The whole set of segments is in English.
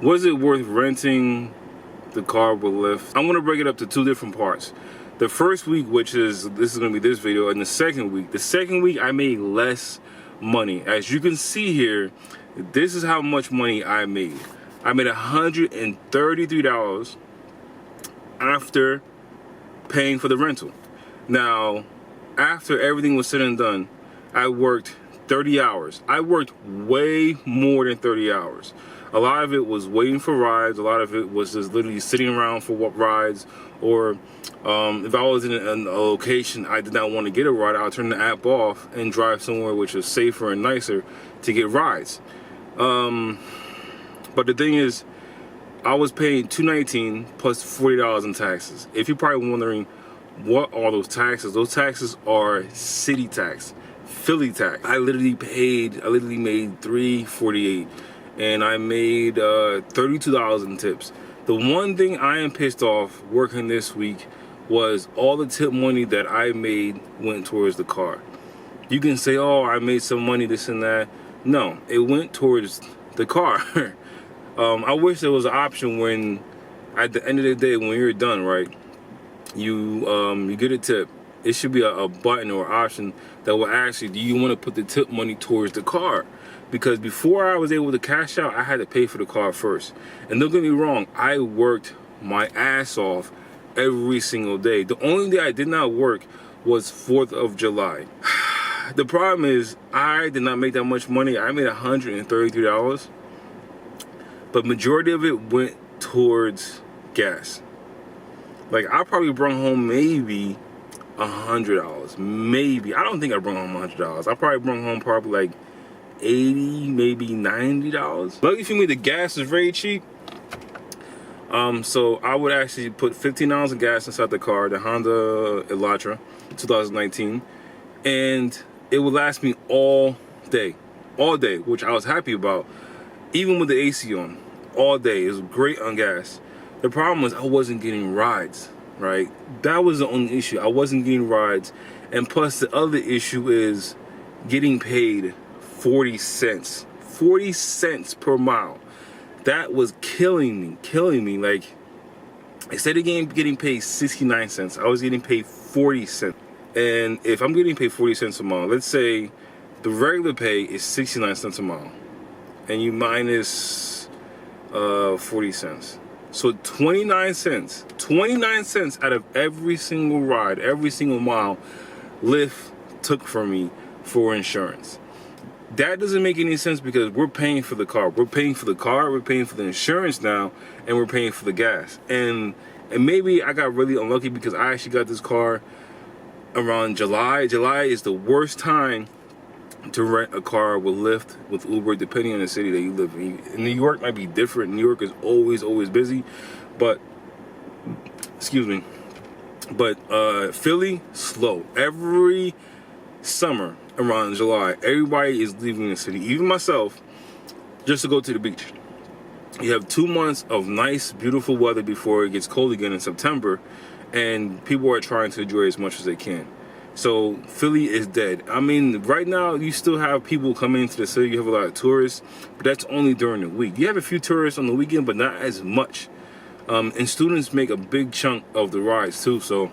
Was it worth renting the car with Lyft? I'm gonna break it up to two different parts. The first week, which is, this is gonna be this video, and the second week I made less money. As you can see here, this is how much money I made. I made $133 after paying for the rental. Now, after everything was said and done, I worked 30 hours. I worked way more than 30 hours. A lot of it was waiting for rides. A lot of it was just literally sitting around for what rides. Or if I was in a location I did not want to get a ride, I'll turn the app off and drive somewhere which is safer and nicer to get rides. But the thing is, I was paying $219 plus $40 in taxes. If you're probably wondering what are those taxes are city tax, Philly tax. I literally made $348. And I made $32 in tips. The one thing I am pissed off working this week was all the tip money that I made went towards the car. You can say, oh, I made some money, this and that. No, it went towards the car. I wish there was an option when, at the end of the day, when you're done, right, you get a tip. It should be a button or option that will ask you, do you want to put the tip money towards the car? Because before I was able to cash out, I had to pay for the car first. And don't get me wrong, I worked my ass off every single day. The only day I did not work was 4th of July. The problem is, I did not make that much money. I made $133. But majority of it went towards gas. Like, I probably brought home maybe $100. Maybe. I don't think I brought home $100. I probably brought home probably like $80, maybe $90. Lucky for me, the gas is very cheap. So I would actually put $15 of gas inside the car, the Honda Elantra 2019, and it would last me all day, which I was happy about, even with the AC on, all day. It was great on gas. The problem was I wasn't getting rides, right? That was the only issue. I wasn't getting rides, and plus the other issue is getting paid 40 cents per mile. That was killing me. Like, instead of getting paid 69 cents, I was getting paid 40 cents. And if I'm getting paid 40 cents a mile, let's say the regular pay is 69 cents a mile, and you minus 40 cents. So 29 cents out of every single ride, every single mile, Lyft took from me for insurance. That doesn't make any sense because we're paying for the car. We're paying for the insurance now, and we're paying for the gas. And maybe I got really unlucky because I actually got this car around July. July is the worst time to rent a car with Lyft, with Uber, depending on the city that you live in. In New York might be different. New York is always busy, but excuse me. But Philly, slow. Every summer around July, everybody is leaving the city, even myself, just to go to the beach. You have 2 months of nice, beautiful weather before it gets cold again in September, and people are trying to enjoy as much as they can. So Philly is dead. I mean, right now you still have people coming into the city. You have a lot of tourists, but that's only during the week. You have a few tourists on the weekend, but not as much. And students make a big chunk of the rides too. So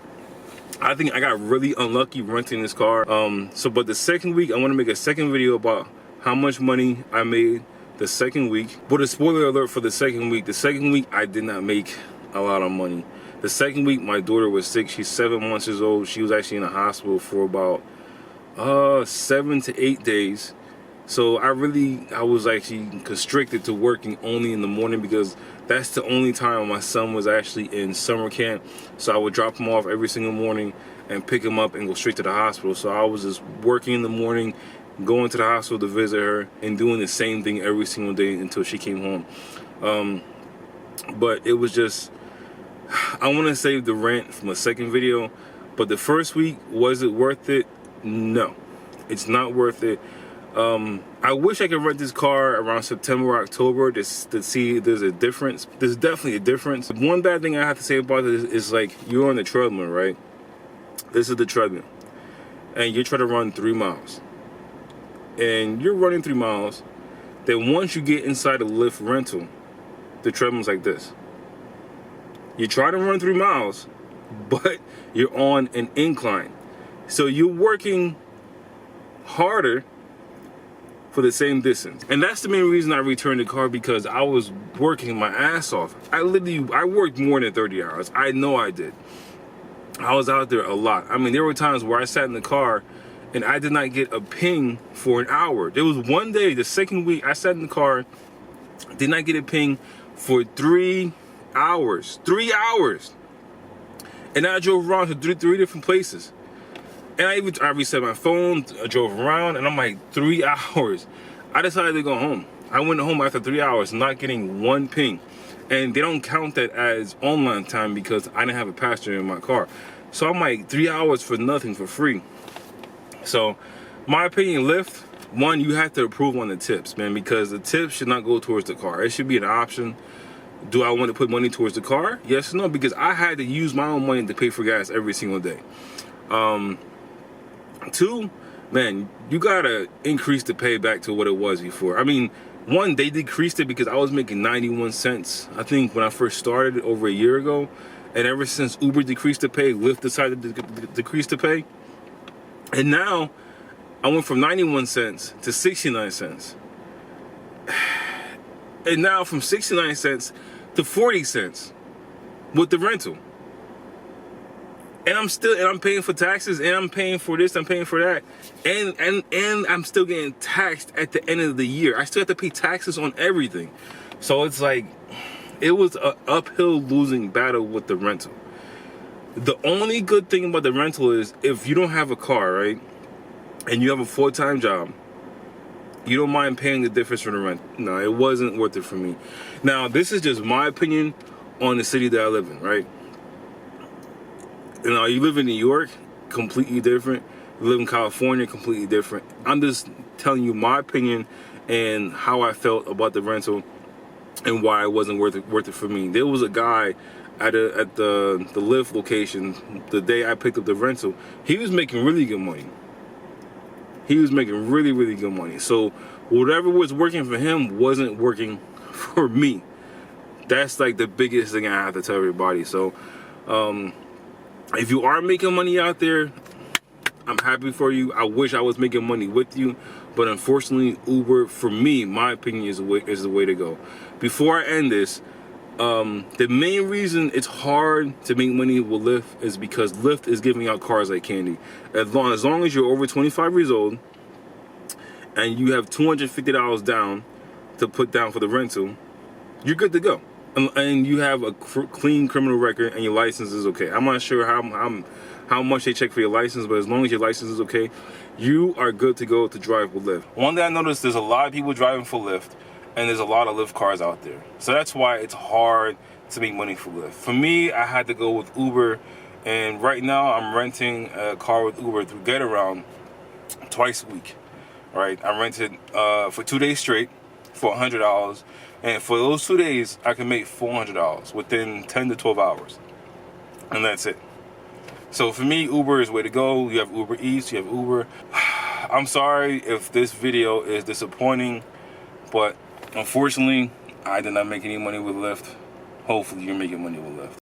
I think I got really unlucky renting this car. But the second week, I want to make a second video about how much money I made the second week. But a spoiler alert for the second week. The second week, I did not make a lot of money. The second week, my daughter was sick. She's 7 months old. She was actually in the hospital for about 7 to 8 days. So I was actually constricted to working only in the morning because that's the only time my son was actually in summer camp. So I would drop him off every single morning and pick him up and go straight to the hospital. So I was just working in the morning, going to the hospital to visit her, and doing the same thing every single day until she came home. But it was just, I want to save the rant from a second video. But the first week, was it worth it? No, it's not worth it. I wish I could rent this car around September or October to see if there's a difference. There's definitely a difference. One bad thing I have to say about this is like, you're on the treadmill, right? This is the treadmill. And you're trying to run 3 miles. And you're running 3 miles. Then once you get inside a Lyft rental, the treadmill's like this. You try to run 3 miles, but you're on an incline. So you're working harder for the same distance. And that's the main reason I returned the car, because I was working my ass off. I worked more than 30 hours. I know I did. I was out there a lot. I mean, there were times where I sat in the car and I did not get a ping for an hour. There was one day, the second week, I sat in the car, did not get a ping for 3 hours. 3 hours. And I drove around to three different places. And I reset my phone, I drove around, and I'm like, 3 hours. I decided to go home. I went home after 3 hours, not getting one ping. And they don't count that as online time because I didn't have a passenger in my car. So I'm like, 3 hours for nothing, for free. So, my opinion, Lyft, one, you have to approve on the tips, man, because the tips should not go towards the car. It should be an option. Do I want to put money towards the car? Yes or no? Because I had to use my own money to pay for gas every single day. Two, man, you gotta increase the pay back to what it was before. I mean, one, they decreased it because I was making 91 cents, I think, when I first started over a year ago. And ever since Uber decreased the pay, Lyft decided to decrease the pay. And now, I went from 91 cents to 69 cents. And now from 69 cents to 40 cents with the rental. And I'm paying for taxes, and I'm paying for this, I'm paying for that. And I'm still getting taxed at the end of the year. I still have to pay taxes on everything. So it's like, it was an uphill losing battle with the rental. The only good thing about the rental is if you don't have a car, right? And you have a full-time job, you don't mind paying the difference for the rent. No, it wasn't worth it for me. Now, this is just my opinion on the city that I live in, right? You know, you live in New York, completely different. You live in California, completely different. I'm just telling you my opinion and how I felt about the rental and why it wasn't worth it for me. There was a guy at the Lyft location the day I picked up the rental. He was making really good money. He was making really, really good money. So whatever was working for him wasn't working for me. That's like the biggest thing I have to tell everybody. So if you are making money out there, I'm happy for you. I wish I was making money with you, but unfortunately, Uber, for me, my opinion, is the way to go. Before I end this, the main reason it's hard to make money with Lyft is because Lyft is giving out cars like candy. As long as you're over 25 years old and you have $250 down to put down for the rental, you're good to go. And you have a clean criminal record and your license is okay. I'm not sure how much they check for your license, but as long as your license is okay, you are good to go to drive with Lyft. One thing I noticed, there's a lot of people driving for Lyft, and there's a lot of Lyft cars out there. So that's why it's hard to make money for Lyft. For me, I had to go with Uber, and right now I'm renting a car with Uber through Getaround twice a week. Right? I rented for 2 days straight for $100. And for those 2 days, I can make $400 within 10 to 12 hours. And that's it. So for me, Uber is the way to go. You have Uber Eats, you have Uber. I'm sorry if this video is disappointing, but unfortunately, I did not make any money with Lyft. Hopefully, you're making money with Lyft.